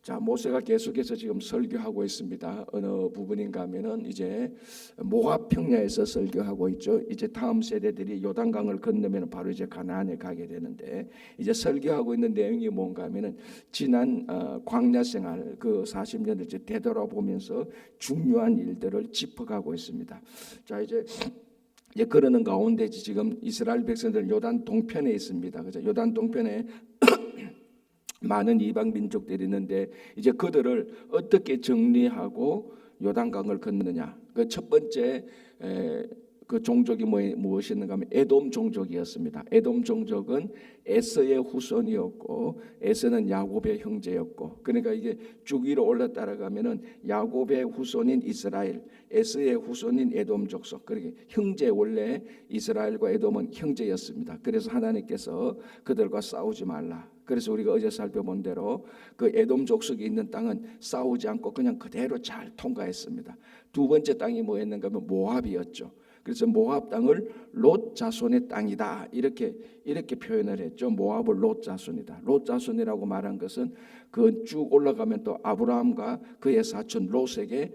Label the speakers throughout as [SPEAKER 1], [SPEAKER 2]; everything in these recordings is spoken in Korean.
[SPEAKER 1] 자, 모세가 계속해서 지금 설교하고 있습니다. 어느 부분인가 하면은 이제 모압 평야에서 설교하고 있죠. 이제 다음 세대들이 요단강을 건너면 바로 이제 가나안에 가게 되는데, 이제 설교하고 있는 내용이 뭔가 하면은 지난 광야 생활 그 40년을 이제 되돌아보면서 중요한 일들을 짚어가고 있습니다. 자, 이제 그러는 가운데 지금 이스라엘 백성들은 요단 동편에 있습니다. 그죠? 요단 동편에 많은 이방 민족들이 있는데, 이제 그들을 어떻게 정리하고 요단강을 건너느냐. 그 첫 번째 그 종족이 무엇이었는가 하면 에돔 종족이었습니다. 에돔 종족은 에서의 후손이었고, 에서는 야곱의 형제였고, 그러니까 이게 쭉 위로 올라 따라가면은 야곱의 후손인 이스라엘, 에서의 후손인 에돔 족속, 그러니까 형제, 원래 이스라엘과 에돔은 형제였습니다. 그래서 하나님께서 그들과 싸우지 말라. 그래서 우리가 어제 살펴본 대로 그 에돔 족속이 있는 땅은 싸우지 않고 그냥 그대로 잘 통과했습니다. 두 번째 땅이 뭐였는가 하면 모압이었죠. 그래서 모압 땅을 롯 자손의 땅이다, 이렇게 표현을 했죠. 모압을 롯 자손이다. 롯 자손이라고 말한 것은 그 쭉 올라가면 또 아브라함과 그의 사촌 롯에게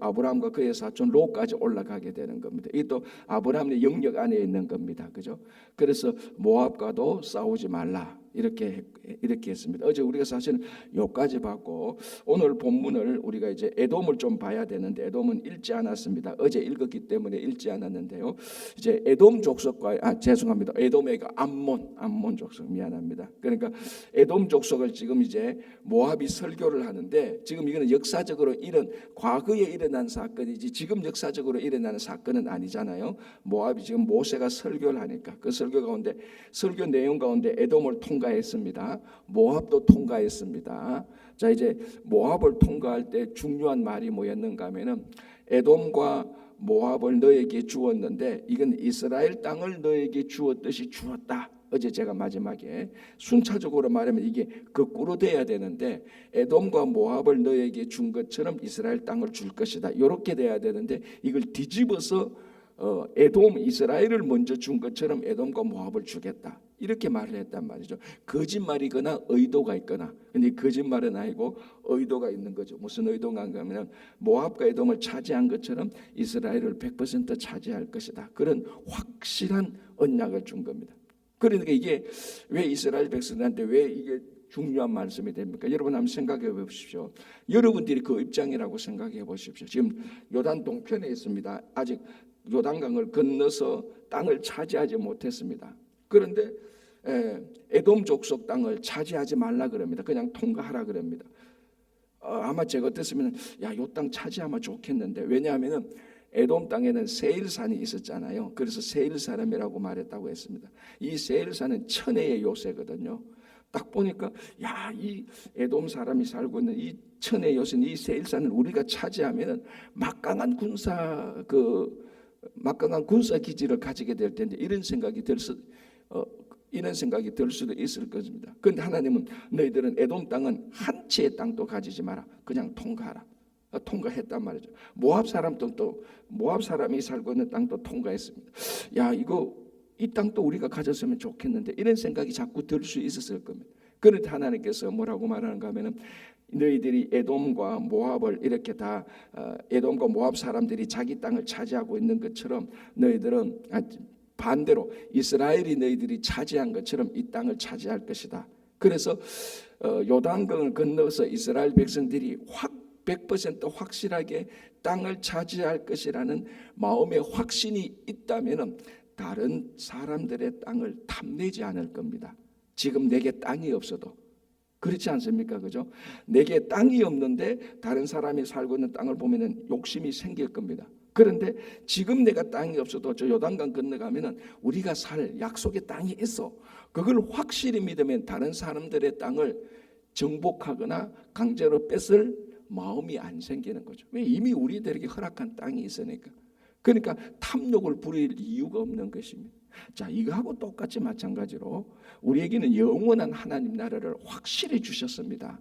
[SPEAKER 1] 아브라함과 그의 사촌 롯까지 올라가게 되는 겁니다. 이 또 아브라함의 영역 안에 있는 겁니다. 그죠? 그래서 모압과도 싸우지 말라, 이렇게 했습니다. 어제 우리가 사실은 여기까지 봤고, 오늘 본문을 우리가 이제 에돔을 좀 봐야 되는데, 에돔은 읽지 않았습니다. 어제 읽었기 때문에 읽지 않았는데요. 이제 에돔 족속과 죄송합니다. 에돔의 암몬 족속, 미안합니다. 그러니까 에돔 족속을 지금 이제 모압이 설교를 하는데, 지금 이거는 역사적으로 과거에 일어난 사건이지 지금 역사적으로 일어나는 사건은 아니잖아요. 모압이 지금 모세가 설교를 하니까 그 설교 내용 가운데 에돔을 통과했습니다. 모압도 통과했습니다. 자, 이제 모압을 통과할 때 중요한 말이 뭐였는가 하면은, 에돔과 모압을 너에게 주었는데 이건 이스라엘 땅을 너에게 주었듯이 주었다. 어제 제가 마지막에 순차적으로 말하면 이게 거꾸로 돼야 되는데, 에돔과 모압을 너에게 준 것처럼 이스라엘 땅을 줄 것이다, 이렇게 돼야 되는데, 이걸 뒤집어서 에돔 이스라엘을 먼저 준 것처럼 에돔과 모압을 주겠다, 이렇게 말을 했단 말이죠. 거짓말이거나 의도가 있거나. 근데 거짓말은 아니고 의도가 있는 거죠. 무슨 의도가 하면 모압과 에돔을 차지한 것처럼 이스라엘을 100% 차지할 것이다, 그런 확실한 언약을 준 겁니다. 그러니까 이게 왜 이스라엘 백성들한테 왜 이게 중요한 말씀이 됩니까? 여러분 한번 생각해 보십시오. 여러분들이 그 입장이라고 생각해 보십시오. 지금 요단 동편에 있습니다. 아직 요단강을 건너서 땅을 차지하지 못했습니다. 그런데 에돔 족속 땅을 차지하지 말라 그럽니다. 그냥 통과하라 그럽니다. 아마 제가 어땠으면 요 땅 차지하면 좋겠는데, 왜냐하면은 에돔 땅에는 세일산이 있었잖아요. 그래서 세일 사람이라고 말했다고 했습니다. 이 세일산은 천혜의 요새거든요. 딱 보니까 이 에돔 사람이 살고 있는 이 천혜의 요새는, 이 세일산을 우리가 차지하면은 막강한 군사 기지를 가지게 될 텐데, 이런 생각이 들 수도 있을 것입니다. 그런데 하나님은 너희들은 에돔 땅은 한 채의 땅도 가지지 마라, 그냥 통과하라. 통과했단 말이죠. 모압 사람이 살고 있는 땅도 통과했습니다. 이 땅도 우리가 가졌으면 좋겠는데, 이런 생각이 자꾸 들 수 있었을 겁니다. 그런데 하나님께서 뭐라고 말하는가 하면은, 너희들이 에돔과 모압을 이렇게 다 에돔과 모압 사람들이 자기 땅을 차지하고 있는 것처럼, 너희들은 반대로 이스라엘이 너희들이 차지한 것처럼 이 땅을 차지할 것이다. 그래서 요단강을 건너서 이스라엘 백성들이 100% 확실하게 땅을 차지할 것이라는 마음의 확신이 있다면 다른 사람들의 땅을 탐내지 않을 겁니다. 지금 내게 땅이 없어도 그렇지 않습니까? 그죠? 내게 땅이 없는데 다른 사람이 살고 있는 땅을 보면 욕심이 생길 겁니다. 그런데 지금 내가 땅이 없어도 저 요단강 건너가면 우리가 살 약속의 땅이 있어, 그걸 확실히 믿으면 다른 사람들의 땅을 정복하거나 강제로 뺏을 마음이 안 생기는 거죠. 왜? 이미 우리들에게 허락한 땅이 있으니까. 그러니까 탐욕을 부릴 이유가 없는 것입니다. 자, 이거하고 똑같이 마찬가지로 우리에게는 영원한 하나님 나라를 확실히 주셨습니다.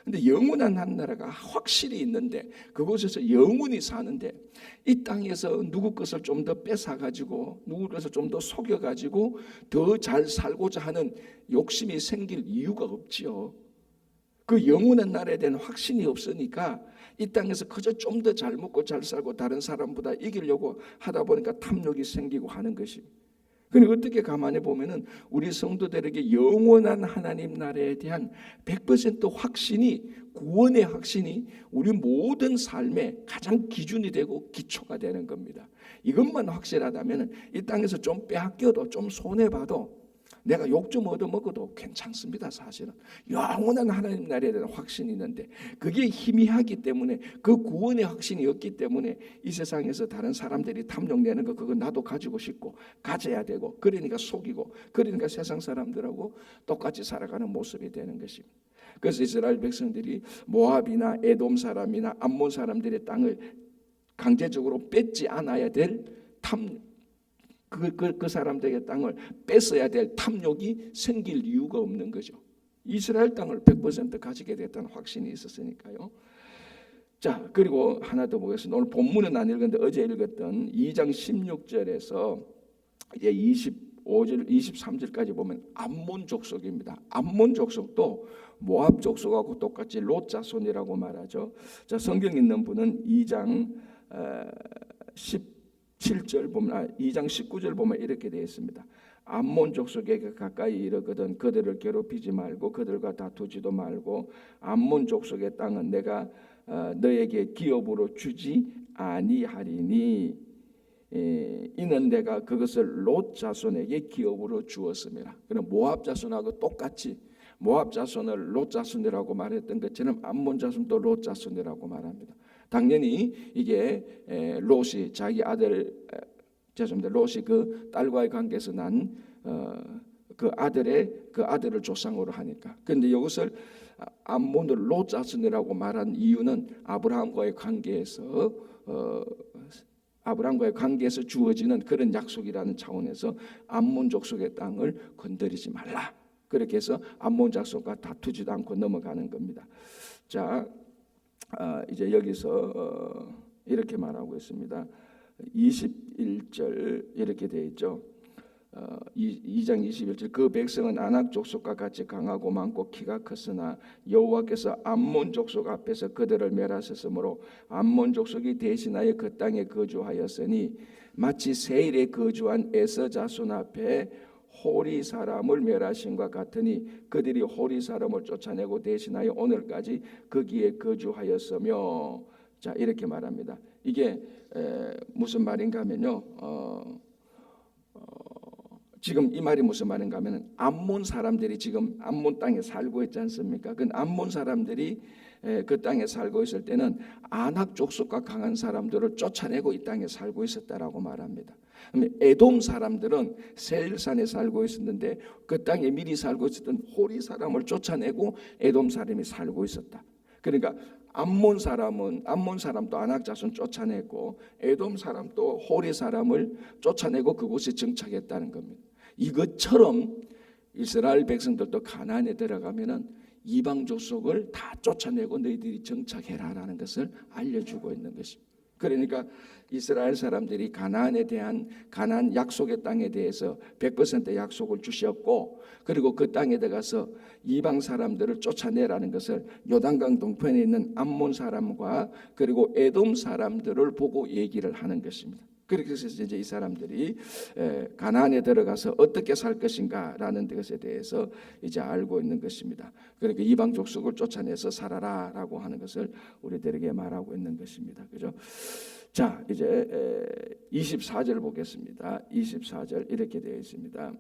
[SPEAKER 1] 근데 영원한 한 나라가 확실히 있는데, 그곳에서 영원히 사는데, 이 땅에서 누구 것을 좀 더 뺏어가지고 누구 것을 좀 더 속여가지고 더 잘 살고자 하는 욕심이 생길 이유가 없지요. 그 영원한 나라에 대한 확신이 없으니까 이 땅에서 그저 좀 더 잘 먹고 잘 살고 다른 사람보다 이기려고 하다 보니까 탐욕이 생기고 하는 것이. 그런데 어떻게 가만히 보면은 우리 성도들에게 영원한 하나님 나라에 대한 100% 확신이, 구원의 확신이 우리 모든 삶의 가장 기준이 되고 기초가 되는 겁니다. 이것만 확실하다면 이 땅에서 좀 빼앗겨도 좀 손해봐도 내가 욕 좀 얻어먹어도 괜찮습니다. 사실은 영원한 하나님 나라에 대한 확신이 있는데 그게 희미하기 때문에, 그 구원의 확신이 없기 때문에 이 세상에서 다른 사람들이 탐욕내는 거 그거 나도 가지고 싶고 가져야 되고, 그러니까 속이고, 그러니까 세상 사람들하고 똑같이 살아가는 모습이 되는 것입니다. 그래서 이스라엘 백성들이 모압이나 에돔 사람이나 암몬 사람들의 땅을 강제적으로 뺏지 않아야 될 그 사람들의 땅을 뺏어야 될 탐욕이 생길 이유가 없는 거죠. 이스라엘 땅을 100% 가지게 됐다는 확신이 있었으니까요. 자, 그리고 하나 더 보겠습니다. 오늘 본문은 안 읽었는데 어제 읽었던 2장 16절에서 이제 25절, 23절까지 보면 암몬 족속입니다. 암몬 족속도 모압 족속하고 똑같이 롯 자손이라고 말하죠. 자, 성경 있는 분은 2장 17절 보면 2장 19절 보면 이렇게 되어 있습니다. 암몬 족속에게 가까이 이르거든 그들을 괴롭히지 말고 그들과 다투지도 말고 암몬 족속의 땅은 내가 너에게 기업으로 주지 아니하리니 이는 내가 그것을 롯 자손에게 기업으로 주었습니다. 그럼 모압 자손하고 똑같이 모압 자손을 롯 자손이라고 말했던 것처럼 암몬 자손도 롯 자손이라고 말합니다. 당연히 이게 롯이 자기 아들, 죄송합니다. 롯이 그 딸과의 관계에서 난 그 아들을 조상으로 하니까. 그런데 이것을 암몬을 롯 자손이라고 말한 이유는 아브라함과의 관계에서 주어지는 그런 약속이라는 차원에서 암몬 족속의 땅을 건드리지 말라. 그렇게 해서 암몬 족속과 다투지도 않고 넘어가는 겁니다. 자, 이제 여기서 이렇게 말하고 있습니다. 21절 이렇게 되어 있죠. 2장 21절 그 백성은 아낙 족속과 같이 강하고 많고 키가 컸으나 여호와께서 암몬 족속 앞에서 그들을 멸하셨으므로 암몬 족속이 대신하여 그 땅에 거주하였으니 마치 세일에 거주한 에서 자손 앞에 호리 사람을 멸하신과 같으니 그들이 호리 사람을 쫓아내고 대신하여 오늘까지 거기에 거주하였으며. 자, 이렇게 말합니다. 이게 무슨 말인가 하면요, 지금 이 말이 무슨 말인가 하면 암몬 사람들이 지금 암몬 땅에 살고 있지 않습니까? 그 암몬 사람들이 그 땅에 살고 있을 때는 아낙 족속과 강한 사람들을 쫓아내고 이 땅에 살고 있었다라고 말합니다. 에돔 사람들은 세일산에 살고 있었는데 그 땅에 미리 살고 있었던 호리 사람을 쫓아내고 에돔 사람이 살고 있었다. 그러니까 암몬 사람도 아낙 자손 쫓아내고 에돔 사람도 호리 사람을 쫓아내고 그곳에 정착했다는 겁니다. 이것처럼 이스라엘 백성들도 가나안에 들어가면은 이방 족속을 다 쫓아내고 너희들이 정착해라라는 것을 알려주고 있는 것입니다. 그러니까 이스라엘 사람들이 가나안에 대한 가나안 약속의 땅에 대해서 100% 약속을 주셨고, 그리고 그 땅에 들어가서 이방 사람들을 쫓아내라는 것을 요단강 동편에 있는 암몬 사람과 그리고 에돔 사람들을 보고 얘기를 하는 것입니다. 그렇게 해서 이제 이 사람들이 가나안에 들어가서 어떻게 살 것인가라는 것에 대해서 이제 알고 있는 것입니다. 그러니까 이방 족속을 쫓아내서 살아라라고 하는 것을 우리들에게 말하고 있는 것입니다. 그죠? 자, 이제 24절 보겠습니다. 24절 이렇게 되어 있습니다.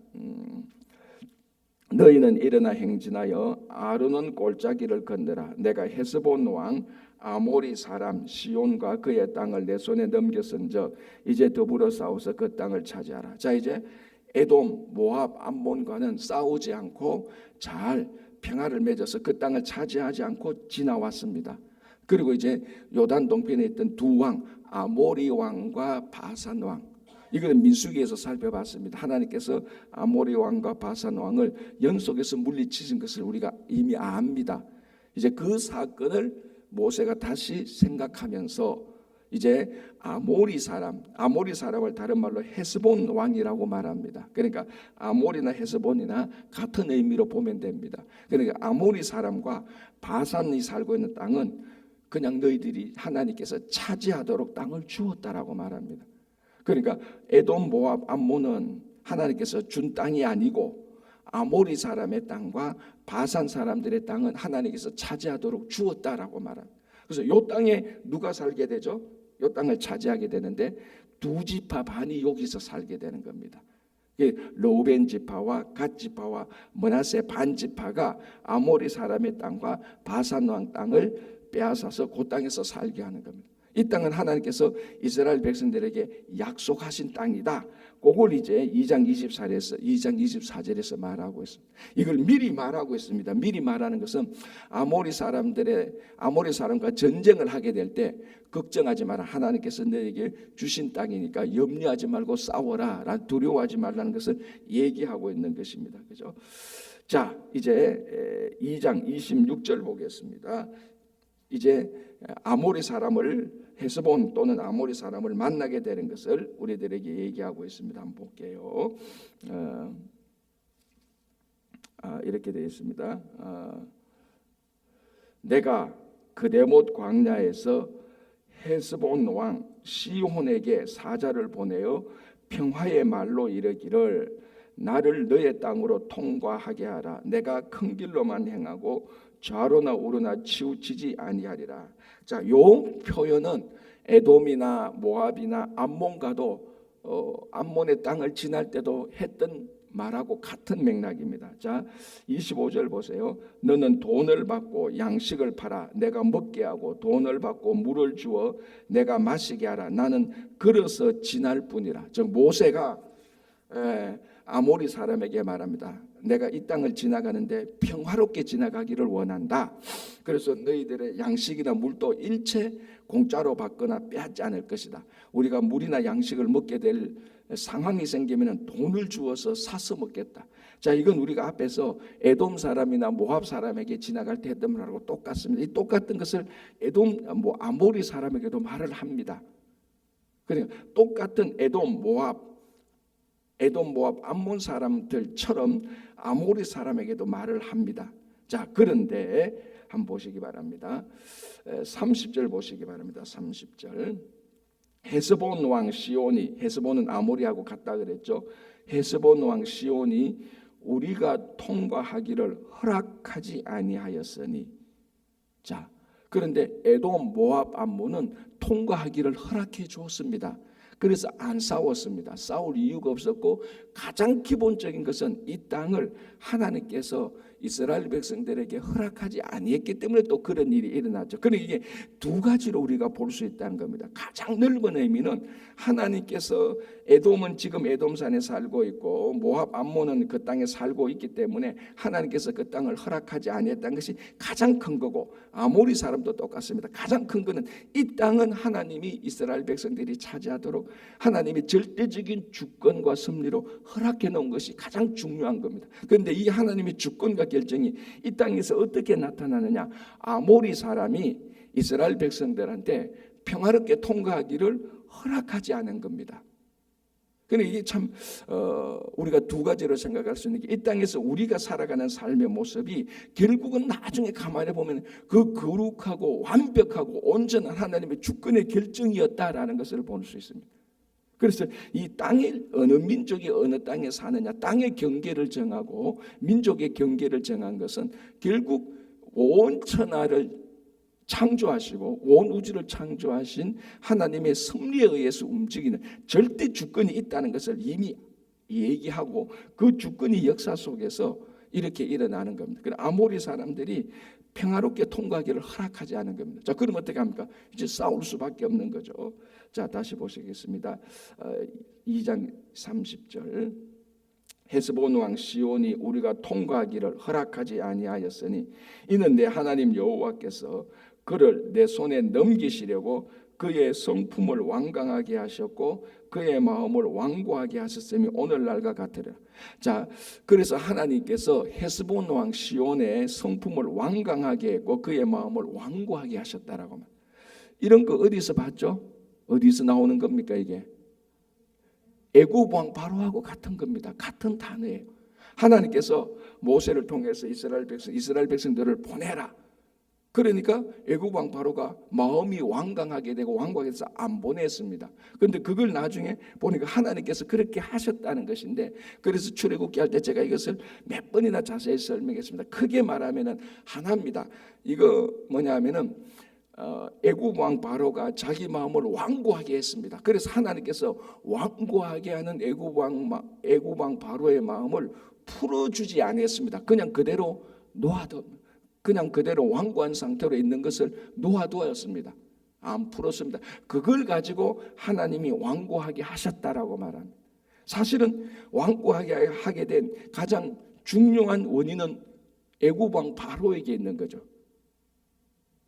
[SPEAKER 1] 너희는 일어나 행진하여 아르논 골짜기를 건너라. 내가 헤스본 왕 아모리 사람 시온과 그의 땅을 내 손에 넘겼은즉 이제 더불어 싸워서 그 땅을 차지하라. 자, 이제 에돔, 모압, 암몬과는 싸우지 않고 잘 평화를 맺어서 그 땅을 차지하지 않고 지나왔습니다. 그리고 이제 요단 동편에 있던 두 왕, 아모리 왕과 바산 왕, 이거는 민수기에서 살펴봤습니다. 하나님께서 아모리 왕과 바산 왕을 연속해서 물리치신 것을 우리가 이미 압니다. 이제 그 사건을 모세가 다시 생각하면서 이제 아모리 사람을 다른 말로 헤스본 왕이라고 말합니다. 그러니까 아모리나 헤스본이나 같은 의미로 보면 됩니다. 그러니까 아모리 사람과 바산이 살고 있는 땅은 그냥 너희들이 하나님께서 차지하도록 땅을 주었다라고 말합니다. 그러니까 에돔, 모압, 암몬은 하나님께서 준 땅이 아니고 아모리 사람의 땅과 바산 사람들의 땅은 하나님께서 차지하도록 주었다라고 말합니다. 그래서 이 땅에 누가 살게 되죠? 이 땅을 차지하게 되는데 두 지파 반이 여기서 살게 되는 겁니다. 르우벤 지파와 갓 지파와 므낫세 반 지파가 아모리 사람의 땅과 바산 왕 땅을 빼앗아서 그 땅에서 살게 하는 겁니다. 이 땅은 하나님께서 이스라엘 백성들에게 약속하신 땅이다. 그걸 이제 2장 24절에서 말하고 있습니다. 이걸 미리 말하고 있습니다. 미리 말하는 것은 아모리 사람과 전쟁을 하게 될 때 걱정하지 마라. 하나님께서 너에게 주신 땅이니까 염려하지 말고 싸워라. 두려워하지 말라는 것을 얘기하고 있는 것입니다. 그죠? 자, 이제 2장 26절 보겠습니다. 이제 아모리 사람을 헤스본 또는 아모리 사람을 만나게 되는 것을 우리들에게 얘기하고 있습니다. 한번 볼게요. 이렇게 되어 있습니다. 내가 그데못 광야에서 헤스본 왕 시혼에게 사자를 보내어 평화의 말로 이르기를 나를 너의 땅으로 통과하게 하라. 내가 큰 길로만 행하고 좌로나 우로나 치우치지 아니하리라. 자, 요 표현은 에돔이나 모압이나 암몬과도 암몬의 땅을 지날 때도 했던 말하고 같은 맥락입니다. 자, 25절 보세요. 너는 돈을 받고 양식을 팔아 내가 먹게 하고 돈을 받고 물을 주어 내가 마시게 하라. 나는 걸어서 지날 뿐이라. 즉 모세가 아모리 사람에게 말합니다. 내가 이 땅을 지나가는데 평화롭게 지나가기를 원한다. 그래서 너희들의 양식이나 물도 일체 공짜로 받거나 빼앗지 않을 것이다. 우리가 물이나 양식을 먹게 될 상황이 생기면 돈을 주어서 사서 먹겠다. 자, 이건 우리가 앞에서 에돔 사람이나 모압 사람에게 지나갈 때 했던 말하고 똑같습니다. 이 똑같은 것을 아모리 사람에게도 말을 합니다. 그러니까 똑같은 에돔, 모압, 암몬 사람들처럼 아모리 사람에게도 말을 합니다. 자, 그런데 한번 보시기 바랍니다. 30절 보시기 바랍니다. 30절. 헤스본 왕 시온이, 헤스본은 아모리하고 같다 그랬죠. 헤스본 왕 시온이 우리가 통과하기를 허락하지 아니하였으니. 자, 그런데 에돔, 모압, 암몬은 통과하기를 허락해 주었습니다. 그래서 안 싸웠습니다. 싸울 이유가 없었고 가장 기본적인 것은 이 땅을 하나님께서 이스라엘 백성들에게 허락하지 아니했기 때문에 또 그런 일이 일어났죠. 그러니 이게 두 가지로 우리가 볼 수 있다는 겁니다. 가장 넓은 의미는 하나님께서 에돔은 지금 에돔산에 살고 있고 모압 암몬은 그 땅에 살고 있기 때문에 하나님께서 그 땅을 허락하지 아니했다는 것이 가장 큰 거고, 아모리 사람도 똑같습니다. 가장 큰 거는 이 땅은 하나님이 이스라엘 백성들이 차지하도록 하나님이 절대적인 주권과 섭리로 허락해 놓은 것이 가장 중요한 겁니다. 그런데 이 하나님의 주권과 결정이 이 땅에서 어떻게 나타나느냐? 아모리 사람이 이스라엘 백성들한테 평화롭게 통과하기를 허락하지 않은 겁니다. 그런데 이게 참 우리가 두 가지로 생각할 수 있는 게, 이 땅에서 우리가 살아가는 삶의 모습이 결국은 나중에 가만히 보면 그 거룩하고 완벽하고 온전한 하나님의 주권의 결정이었다라는 것을 볼 수 있습니다. 그래서 이 땅에 어느 민족이 어느 땅에 사느냐, 땅의 경계를 정하고 민족의 경계를 정한 것은 결국 온 천하를 창조하시고 온 우주를 창조하신 하나님의 섭리에 의해서 움직이는 절대 주권이 있다는 것을 이미 얘기하고 그 주권이 역사 속에서 이렇게 일어나는 겁니다. 그래서 아모리 사람들이 평화롭게 통과하기를 허락하지 않은 겁니다. 자, 그럼 어떻게 합니까? 이제 싸울 수밖에 없는 거죠. 자, 다시 보시겠습니다. 2장 30절. 헤스본 왕 시온이 우리가 통과하기를 허락하지 아니하였으니 이는 내 하나님 여호와께서 그를 내 손에 넘기시려고 그의 성품을 완강하게 하셨고 그의 마음을 완고하게 하셨음이 오늘날과 같으리라. 자, 그래서 하나님께서 헤스본 왕 시온의 성품을 완강하게 했고 그의 마음을 완고하게 하셨다라고 말. 이런 거 어디서 봤죠? 어디서 나오는 겁니까 이게? 애굽 왕 바로하고 같은 겁니다. 같은 단어예요. 하나님께서 모세를 통해서 이스라엘 백성들을 보내라. 그러니까 애굽 왕 바로가 마음이 완강하게 되고 완고하게 돼서 안 보냈습니다. 그런데 그걸 나중에 보니까 하나님께서 그렇게 하셨다는 것인데, 그래서 출애굽기 할 때 제가 이것을 몇 번이나 자세히 설명했습니다. 크게 말하면은 하나입니다. 이거 뭐냐면은 애굽 왕 바로가 자기 마음을 완고하게 했습니다. 그래서 하나님께서 완고하게 하는 애굽 왕 바로의 마음을 풀어주지 않았습니다. 그냥 그대로 그냥 그대로 완고한 상태로 있는 것을 놓아두었습니다. 안 풀었습니다. 그걸 가지고 하나님이 완고하게 하셨다라고 말합니다. 사실은 완고하게 하게 된 가장 중요한 원인은 애굽 왕 바로에게 있는 거죠.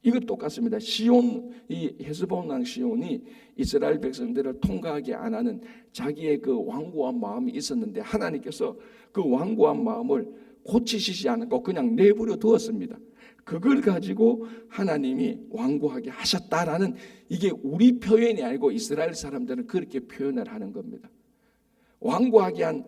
[SPEAKER 1] 이것 똑같습니다. 이 헤스본 왕 시온이 이스라엘 백성들을 통과하게 안 하는 자기의 그 완고한 마음이 있었는데, 하나님께서 그 완고한 마음을 고치시지 않고 그냥 내버려 두었습니다. 그걸 가지고 하나님이 완고하게 하셨다라는, 이게 우리 표현이 아니고 이스라엘 사람들은 그렇게 표현을 하는 겁니다. 완고하게 한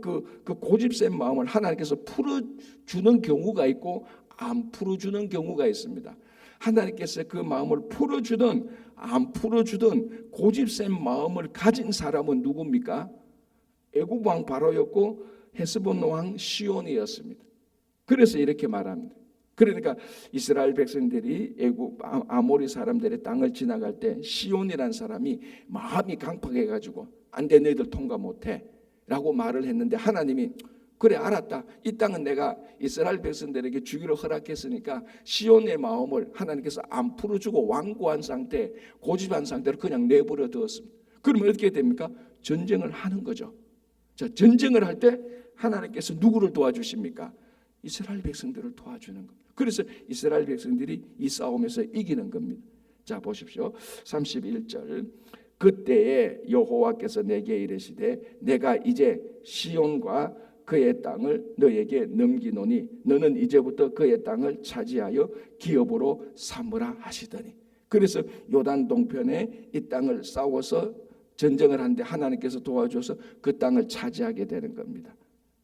[SPEAKER 1] 그 고집센 마음을 하나님께서 풀어주는 경우가 있고 안 풀어주는 경우가 있습니다. 하나님께서 그 마음을 풀어주든 안 풀어주든 고집센 마음을 가진 사람은 누굽니까? 애굽 왕 바로였고 헤스본 왕 시온이었습니다. 그래서 이렇게 말합니다. 그러니까 이스라엘 백성들이 애굽 아모리 사람들의 땅을 지나갈 때 시온이라는 사람이 마음이 강팍해가지고 안 돼, 너희들 통과 못해 라고 말을 했는데, 하나님이 그래 알았다, 이 땅은 내가 이스라엘 백성들에게 주기로 허락했으니까 시온의 마음을 하나님께서 안 풀어주고 완고한 상태, 고집한 상태로 그냥 내버려 두었습니다. 그러면 어떻게 됩니까? 전쟁을 하는 거죠. 자, 전쟁을 할 때 하나님께서 누구를 도와주십니까? 이스라엘 백성들을 도와주는 겁니다. 그래서 이스라엘 백성들이 이 싸움에서 이기는 겁니다. 자, 보십시오. 31절. 그때에 여호와께서 내게 이르시되 내가 이제 시온과 그의 땅을 너에게 넘기노니 너는 이제부터 그의 땅을 차지하여 기업으로 삼으라 하시더니, 그래서 요단 동편에 이 땅을 싸워서 전쟁을 하는데 하나님께서 도와줘서 그 땅을 차지하게 되는 겁니다.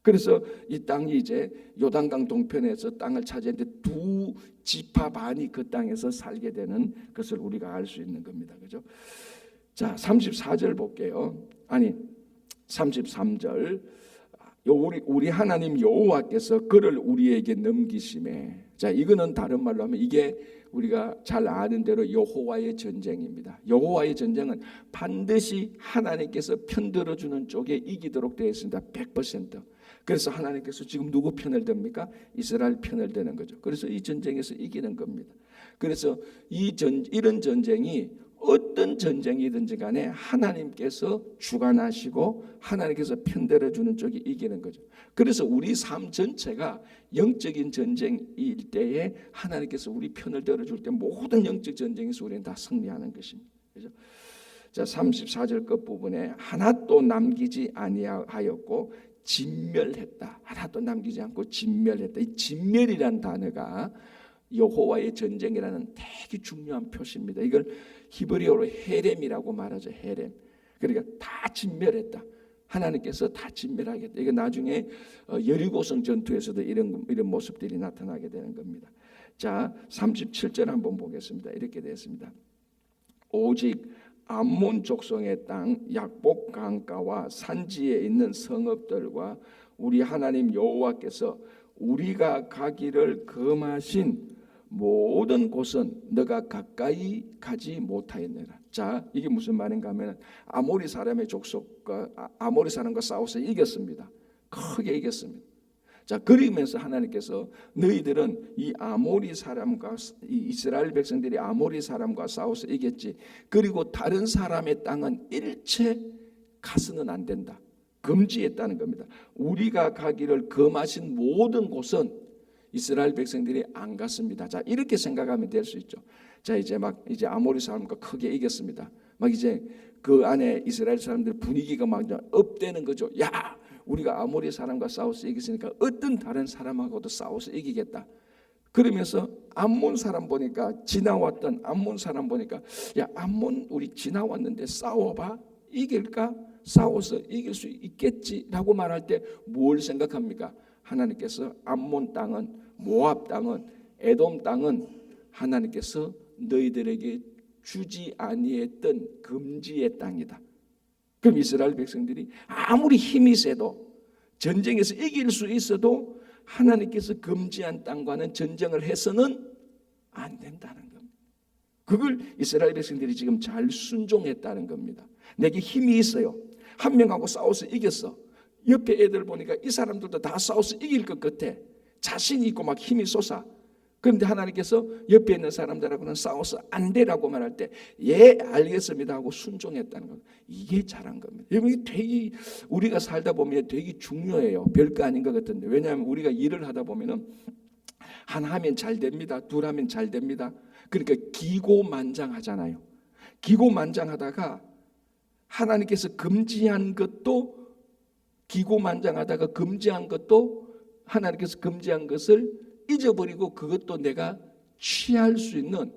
[SPEAKER 1] 그래서 이 땅이 이제 요단강 동편에서 땅을 차지했는데 두 지파 반이 그 땅에서 살게 되는 것을 우리가 알 수 있는 겁니다. 그죠? 자, 34절 볼게요. 아니, 33절. 우리 하나님 여호와께서 그를 우리에게 넘기심에. 자, 이거는 다른 말로 하면 이게 우리가 잘 아는 대로 여호와의 전쟁입니다. 여호와의 전쟁은 반드시 하나님께서 편들어 주는 쪽에 이기도록 되어 있습니다. 100%. 그래서 하나님께서 지금 누구 편을 듭니까? 이스라엘 편을 드는 거죠. 그래서 이 전쟁에서 이기는 겁니다. 그래서 이런 전쟁이 어떤 전쟁이든지 간에 하나님께서 주관하시고 하나님께서 편들어 주는 쪽이 이기는 거죠. 그래서 우리 삶 전체가 영적인 전쟁일 때에 하나님께서 우리 편을 들어줄 때 모든 영적 전쟁에서 우리는 다 승리하는 것입니다. 그렇죠? 자, 34절 끝부분에 하나도 남기지 아니하였고 진멸했다. 하나도 남기지 않고 진멸했다. 이 진멸이라는 단어가 여호와의 전쟁이라는 되게 중요한 표시입니다. 이걸 히브리어로 헤렘이라고 말하죠. 헤렘. 그러니까 다 진멸했다. 하나님께서 다 진멸하겠다. 이거 나중에 여리고성 전투에서도 이런 모습들이 나타나게 되는 겁니다. 자, 37절 한번 보겠습니다. 이렇게 되었습니다. 오직 암몬 족속의 땅 약복 강가와 산지에 있는 성읍들과 우리 하나님 여호와께서 우리가 가기를 금하신 모든 곳은 너가 가까이 가지 못하였느라. 자, 이게 무슨 말인가 하면 아모리 사람의 족속과 아모리 사람과 싸워서 이겼습니다. 크게 이겼습니다. 자, 그러면서 하나님께서 너희들은 이 아모리 사람과 이 이스라엘 백성들이 아모리 사람과 싸워서 이겼지, 그리고 다른 사람의 땅은 일체 가서는 안 된다. 금지했다는 겁니다. 우리가 가기를 금하신 모든 곳은 이스라엘 백성들이 안 갔습니다. 자, 이렇게 생각하면 될 수 있죠. 자, 이제 아모리 사람과 크게 이겼습니다. 이제 그 안에 이스라엘 사람들 분위기가 업되는 거죠. 야, 우리가 아모리 사람과 싸워서 이겼으니까 어떤 다른 사람하고도 싸워서 이기겠다. 그러면서 암몬 사람 보니까, 지나왔던 암몬 사람 보니까, 야, 암몬 우리 지나왔는데 싸워봐, 이길까? 싸워서 이길 수 있겠지라고 말할 때 뭘 생각합니까? 하나님께서 암몬 땅은, 모압 땅은, 에돔 땅은 하나님께서 너희들에게 주지 아니했던 금지의 땅이다. 그럼 이스라엘 백성들이 아무리 힘이 세도, 전쟁에서 이길 수 있어도 하나님께서 금지한 땅과는 전쟁을 해서는 안 된다는 겁니다. 그걸 이스라엘 백성들이 지금 잘 순종했다는 겁니다. 내게 힘이 있어요. 한 명하고 싸워서 이겼어. 옆에 애들 보니까 이 사람들도 다 싸워서 이길 것 같아. 자신 있고 막 힘이 솟아. 그런데 하나님께서 옆에 있는 사람들하고는 싸워서 안 되라고 말할 때, 예, 알겠습니다 하고 순종했다는 겁니다. 이게 잘한 겁니다. 여러분, 되게 우리가 살다 보면 되게 중요해요. 별거 아닌 것 같은데, 왜냐하면 우리가 일을 하다 보면은 하나 하면 잘 됩니다, 둘 하면 잘 됩니다. 그러니까 기고만장하잖아요. 기고만장하다가 하나님께서 금지한 것도, 기고만장하다가 금지한 것도, 하나님께서 금지한 것을 잊어버리고 그것도 내가 취할 수 있는,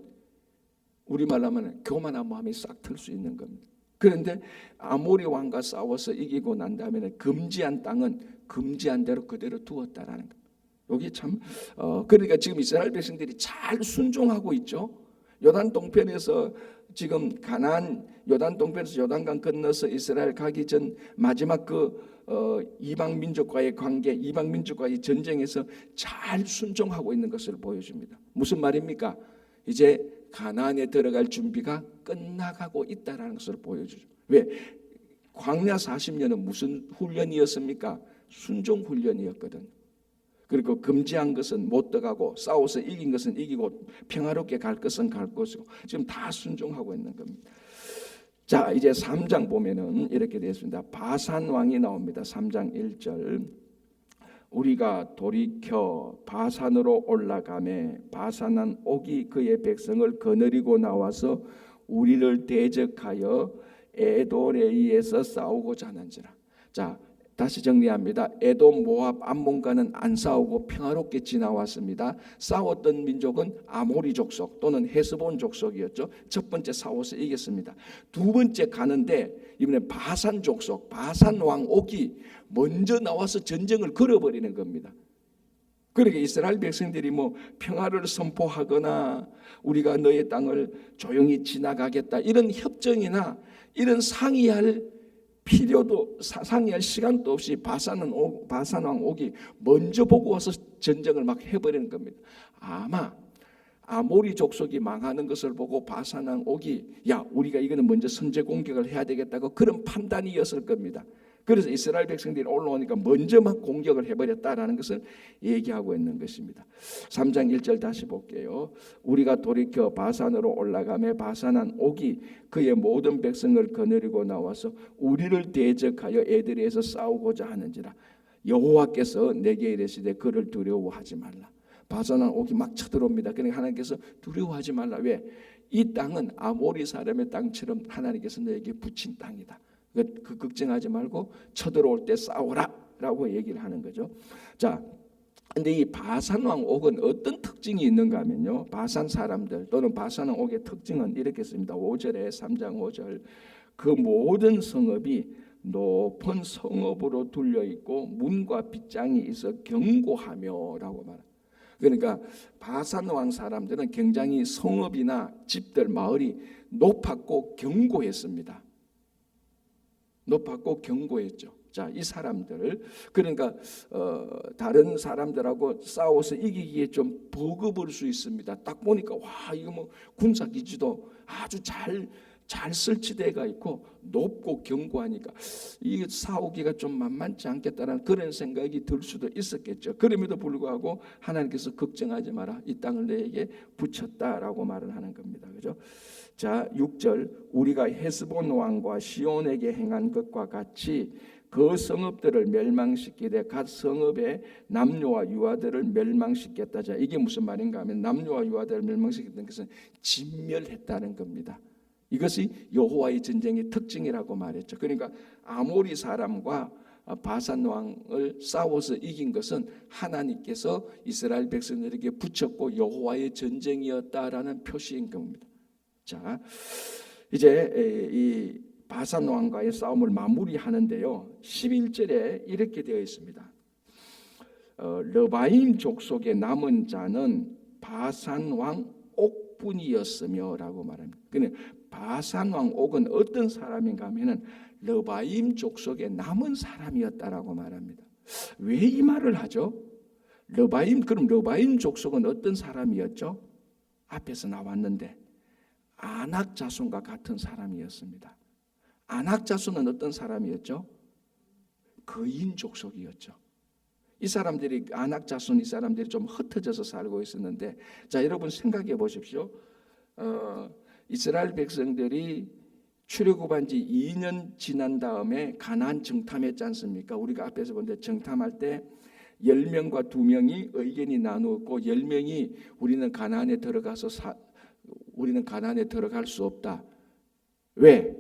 [SPEAKER 1] 우리말로 하면 교만한 마음이 싹 틀 수 있는 겁니다. 그런데 아모리 왕과 싸워서 이기고 난 다음에 금지한 땅은 금지한 대로 그대로 두었다라는 겁니다. 여기 참 그러니까 지금 이스라엘 백성들이 잘 순종하고 있죠. 요단 동편에서 지금 가나안, 요단 동편에서 요단강 건너서 이스라엘 가기 전 마지막 이방 민족과의 관계, 이방 민족과의 전쟁에서 잘 순종하고 있는 것을 보여줍니다. 무슨 말입니까? 이제 가나안에 들어갈 준비가 끝나가고 있다는 것을 보여주죠. 왜? 광야 40년은 무슨 훈련이었습니까? 순종 훈련이었거든. 그리고 금지한 것은 못 들어가고, 싸워서 이긴 것은 이기고, 평화롭게 갈 것은 갈 것이고, 지금 다 순종하고 있는 겁니다. 자, 이제 3장 보면은 이렇게 되어 있습니다. 바산 왕이 나옵니다. 3장 1절. 우리가 돌이켜 바산으로 올라가매 바산한 옥이 그의 백성을 거느리고 나와서 우리를 대적하여 에도레이에서 싸우고자 하는지라. 자, 다시 정리합니다. 에돔, 모압, 암몬과는 안 싸우고 평화롭게 지나왔습니다. 싸웠던 민족은 아모리 족속 또는 헤스본 족속이었죠. 첫 번째 싸워서 이겼습니다. 두 번째 가는데 이번에 바산 족속, 바산 왕 옥이 먼저 나와서 전쟁을 걸어버리는 겁니다. 그러니까 이스라엘 백성들이 뭐 평화를 선포하거나 우리가 너의 땅을 조용히 지나가겠다, 이런 협정이나 이런 상의할 필요도, 상의할 시간도 없이 바산 왕 옥이 먼저 보고 와서 전쟁을 막 해버리는 겁니다. 아마 아모리 족속이 망하는 것을 보고 바산 왕 옥이, 야, 우리가 이거는 먼저 선제 공격을 해야 되겠다고 그런 판단이었을 겁니다. 그래서 이스라엘 백성들이 올라오니까 먼저 막 공격을 해버렸다라는 것을 얘기하고 있는 것입니다. 3장 1절 다시 볼게요. 우리가 돌이켜 바산으로 올라가매 바산한 옥이 그의 모든 백성을 거느리고 나와서 우리를 대적하여 에드레에서 싸우고자 하는지라. 여호와께서 내게 이르시되 그를 두려워하지 말라. 바산한 옥이 막 쳐들어옵니다. 그러니까 하나님께서 두려워하지 말라. 왜? 이 땅은 아모리 사람의 땅처럼 하나님께서 너에게 붙인 땅이다. 그 걱정하지 말고 쳐들어올 때 싸워라라고 얘기를 하는 거죠. 자, 근데 이 바산 왕 옥은 어떤 특징이 있는가 하면요, 바산 사람들 또는 바산 왕 옥의 특징은 이렇게 씁니다. 5절에 3장 5절. 그 모든 성읍이 높은 성읍으로 둘려 있고 문과 빗장이 있어 견고하며라고 말합니다. 그러니까 바산 왕 사람들은 굉장히 성읍이나 집들, 마을이 높았고 견고했습니다. 높았고 견고했죠. 자, 이 사람들, 그러니까 다른 사람들하고 싸워서 이기기에 좀 버거울 수 있습니다. 딱 보니까 와, 이거 뭐 군사기지도 아주 잘 설치되어 있고 높고 견고하니까 이게 싸우기가 좀 만만치 않겠다는 그런 생각이 들 수도 있었겠죠. 그럼에도 불구하고 하나님께서 걱정하지 마라, 이 땅을 너에게 붙였다라고 말을 하는 겁니다. 그죠? 자, 6절. 우리가 헤스본 왕과 시온에게 행한 것과 같이 그 성읍들을 멸망시키되 각 성읍의 남녀와 유아들을 멸망시켰다. 자, 이게 무슨 말인가 하면 남녀와 유아들을 멸망시켰다는 것은 진멸했다는 겁니다. 이것이 여호와의 전쟁의 특징이라고 말했죠. 그러니까 아모리 사람과 바산 왕을 싸워서 이긴 것은 하나님께서 이스라엘 백성들에게 붙였고 여호와의 전쟁이었다라는 표시인 겁니다. 자, 이제 이 바산 왕과의 싸움을 마무리하는데요. 11절에 이렇게 되어 있습니다. 르바임 족속의 남은 자는 바산 왕 옥분이었으며라고 말합니다. 근데 바산 왕 옥은 어떤 사람인가 하면은 르바임 족속의 남은 사람이었다라고 말합니다. 왜 이 말을 하죠? 그럼 르바임 족속은 어떤 사람이었죠? 앞에서 나왔는데 아낙 자손과 같은 사람이었습니다. 아낙 자손은 어떤 사람이었죠? 거인 족속이었죠. 이 사람들이 아낙 자손 이 사람들이 좀 흩어져서 살고 있었는데, 자 여러분 생각해 보십시오. 이스라엘 백성들이 출애굽한 지 2년 지난 다음에 가나안 정탐했지 않습니까? 우리가 앞에서 본데 정탐할 때 10명과 2명이 의견이 나누었고 10명이 우리는 가나안에 들어갈 수 없다. 왜?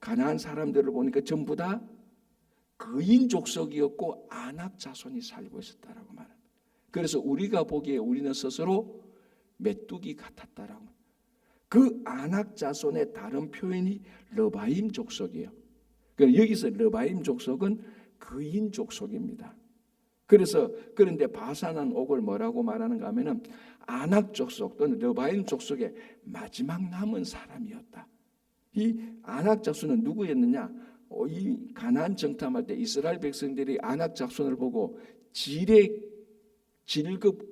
[SPEAKER 1] 가나안 사람들을 보니까 전부 다 거인 족속이었고 아낙 자손이 살고 있었다라고 말합니다. 그래서 우리가 보기에 우리는 스스로 메뚜기 같았다라고. 그 아낙 자손의 다른 표현이 르바임 족속이에요. 여기서 르바임 족속은 거인 족속입니다. 그런데 바산한 옥을 뭐라고 말하는가 하면은 아낙 족속 또는 르바임 족속의 마지막 남은 사람이었다. 이 아낙 자손은 누구였느냐? 이 가나안 정탐할 때 이스라엘 백성들이 아낙 자손을 보고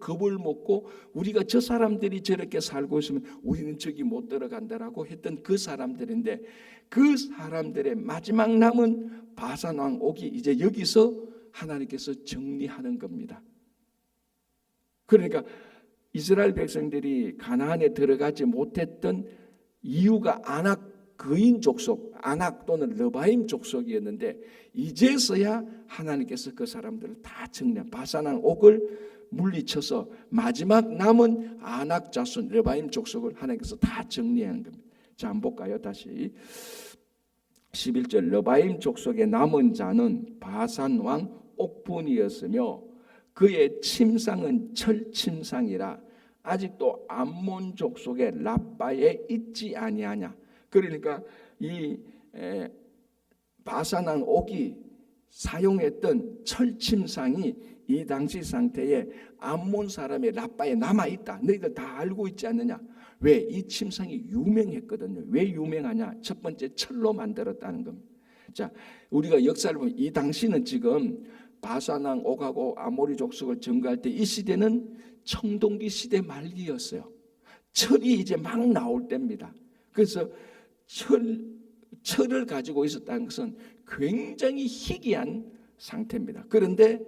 [SPEAKER 1] 겁을 먹고 우리가 저 사람들이 저렇게 살고 있으면 우리는 저기 못 들어간다라고 했던 그 사람들인데, 그 사람들의 마지막 남은 바산 왕 옥이 이제 여기서 하나님께서 정리하는 겁니다. 그러니까 이스라엘 백성들이 가나안에 들어가지 못했던 이유가 거인 족속, 아낙 또는 르바임 족속이었는데, 이제서야 하나님께서 그 사람들을 다 바산한 옥을 물리쳐서 마지막 남은 아낙 자손 르바임 족속을 하나님께서 다 정리하는 겁니다. 자, 한번 볼까요? 다시 11절 르바임 족속의 남은 자는 바산 왕 옥분이었으며 그의 침상은 철침상이라 아직도 암몬 족속의 라빠에 있지 아니하냐. 그러니까 이 바산한 옥이 사용했던 철침상이 이 당시 상태에 암몬 사람의 라빠에 남아있다. 너희들 다 알고 있지 않느냐. 왜? 이 침상이 유명했거든요. 왜 유명하냐? 첫 번째 철로 만들었다는 겁니다. 자, 우리가 역사를 보면 이 당시는 지금 바산왕 옥하고 아모리 족속을 점거할 때 이 시대는 청동기 시대 말기였어요. 철이 이제 막 나올 때입니다. 그래서 철을 가지고 있었다는 것은 굉장히 희귀한 상태입니다. 그런데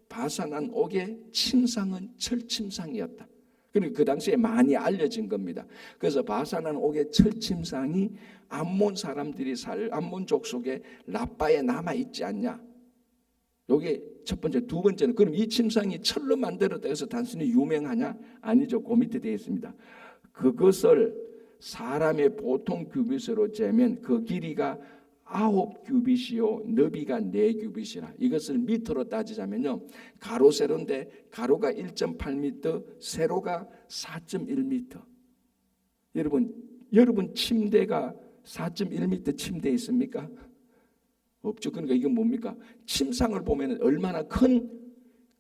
[SPEAKER 1] 바산한 옥의 침상은 철침상이었다. 그러니까 그 당시에 많이 알려진 겁니다. 그래서 바산한 옥의 철침상이 암몬 사람들이 암몬 족속의 라빠에 남아 있지 않냐. 요게 첫 번째. 두 번째는 그럼 이 침상이 철로 만들었다 해서 단순히 유명하냐? 아니죠. 그 밑에 되어 있습니다. 그것을 사람의 보통 규빗으로 재면 그 길이가 9규빗이요 너비가 4규빗이라. 이것을 미터로 따지자면요, 가로 세로인데 가로가 1.8m, 세로가 4.1m. 여러분 침대가 4.1m 침대 있습니까? 없죠. 그러니까 이게 뭡니까? 침상을 보면 얼마나 큰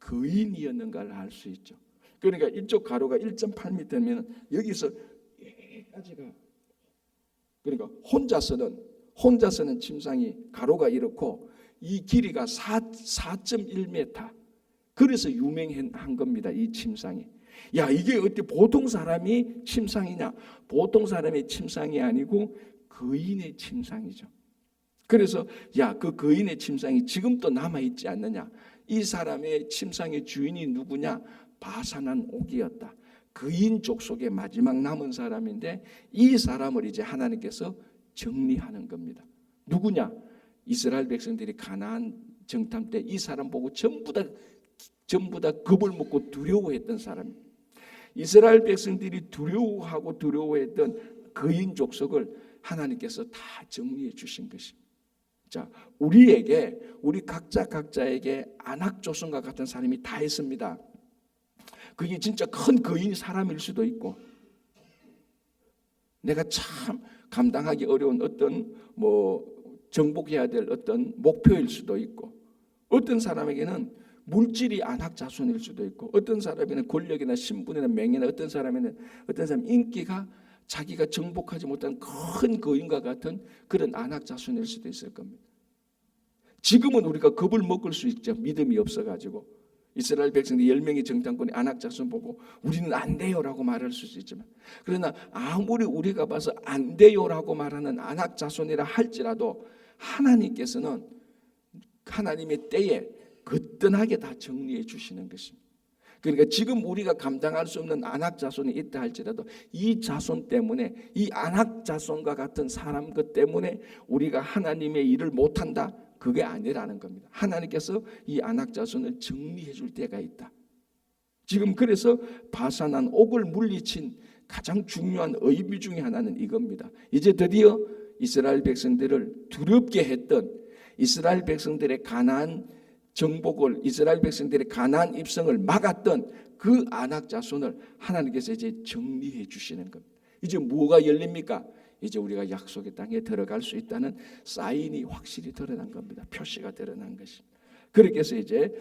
[SPEAKER 1] 거인이었는가를 알 수 있죠. 그러니까 이쪽 가로가 1.8m면 여기서 여기까지가, 그러니까 혼자서는 침상이 가로가 이렇고 이 길이가 4.1m. 그래서 유명한 겁니다. 이 침상이. 야, 이게 어떻게 보통 사람이 침상이냐? 보통 사람의 침상이 아니고 거인의 침상이죠. 그래서 그 거인의 침상이 지금도 남아있지 않느냐? 이 사람의 침상의 주인이 누구냐? 바산한 옥이었다. 거인 족속의 마지막 남은 사람인데 이 사람을 이제 하나님께서 정리하는 겁니다. 누구냐? 이스라엘 백성들이 가나안 정탐 때 이 사람 보고 전부 다 겁을 먹고 두려워했던 사람. 이스라엘 백성들이 두려워했던 거인 족속을 하나님께서 다 정리해 주신 것입니다. 자, 우리 각자에게 안악조선과 같은 사람이 다 있습니다. 그게 진짜 큰 거인 사람일 수도 있고, 내가 참 감당하기 어려운 어떤 정복해야 될 어떤 목표일 수도 있고, 어떤 사람에게는 물질이 안악자손일 수도 있고, 어떤 사람에게는 권력이나 신분이나 명예나 어떤 사람 인기가 자기가 정복하지 못한 큰 거인과 같은 그런 안악자손일 수도 있을 겁니다. 지금은 우리가 겁을 먹을 수 있죠. 믿음이 없어가지고 이스라엘 백성들 10명이 정탐꾼이 안악자손 보고 우리는 안 돼요라고 말할 수 있지만, 그러나 아무리 우리가 봐서 안 돼요라고 말하는 안악자손이라 할지라도 하나님께서는 하나님의 때에 거뜬하게 다 정리해 주시는 것입니다. 그러니까 지금 우리가 감당할 수 없는 안악자손이 있다 할지라도 이 자손 때문에, 이 안악자손과 같은 사람 것 때문에 우리가 하나님의 일을 못한다, 그게 아니라는 겁니다. 하나님께서 이 안악자손을 정리해 줄 때가 있다. 지금 그래서 바산한 옥을 물리친 가장 중요한 의미 중에 하나는 이겁니다. 이제 드디어 이스라엘 백성들을 두렵게 했던, 이스라엘 백성들의 가나안 정복을, 이스라엘 백성들의 가나안 입성을 막았던 그 안악자손을 하나님께서 이제 정리해 주시는 겁니다. 이제 뭐가 열립니까? 이제 우리가 약속의 땅에 들어갈 수 있다는 사인이 확실히 드러난 겁니다. 표시가 드러난 것입니다. 그렇게 해서 이제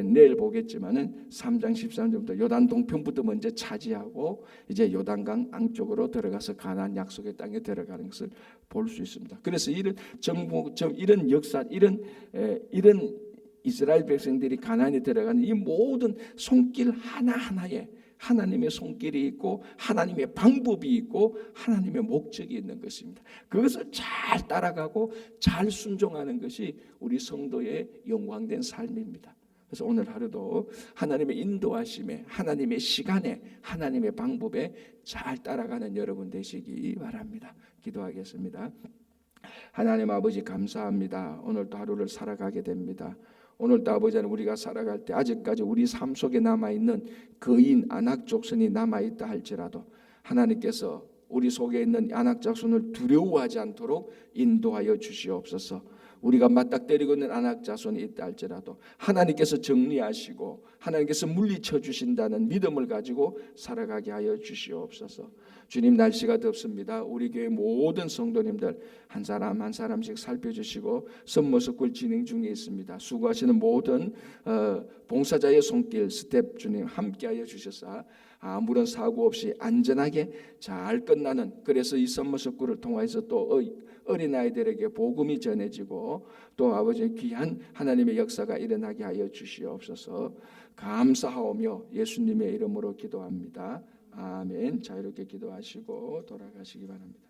[SPEAKER 1] 내일 보겠지만은 3장 13절부터 요단 동편부터 먼저 차지하고 이제 요단강 안쪽으로 들어가서 가나안 약속의 땅에 들어가는 것을 볼 수 있습니다. 그래서 이런 이런 역사, 이런 이스라엘 백성들이 가나안에 들어가는 이 모든 손길 하나하나에 하나님의 손길이 있고 하나님의 방법이 있고 하나님의 목적이 있는 것입니다. 그것을 잘 따라가고 잘 순종하는 것이 우리 성도의 영광된 삶입니다. 그래서 오늘 하루도 하나님의 인도하심에, 하나님의 시간에, 하나님의 방법에 잘 따라가는 여러분 되시기 바랍니다. 기도하겠습니다. 하나님 아버지 감사합니다. 오늘도 하루를 살아가게 됩니다. 오늘도 아버지는 우리가 살아갈 때 아직까지 우리 삶 속에 남아있는 거인 안악족손이 남아있다 할지라도 하나님께서 우리 속에 있는 안악자손을 두려워하지 않도록 인도하여 주시옵소서. 우리가 맞닥뜨리고 있는 안악자손이 있다 할지라도 하나님께서 정리하시고 하나님께서 물리쳐 주신다는 믿음을 가지고 살아가게 하여 주시옵소서. 주님, 날씨가 덥습니다. 우리 교회 모든 성도님들 한 사람 한 사람씩 살펴주시고 선모석굴 진행 중에 있습니다. 수고하시는 모든 봉사자의 손길 스텝 주님 함께하여 주셔서 아무런 사고 없이 안전하게 잘 끝나는, 그래서 이 선모석굴을 통해서 또 어린아이들에게 복음이 전해지고 또 아버지의 귀한 하나님의 역사가 일어나게 하여 주시옵소서. 감사하오며 예수님의 이름으로 기도합니다. 아멘. 자유롭게 기도하시고 돌아가시기 바랍니다.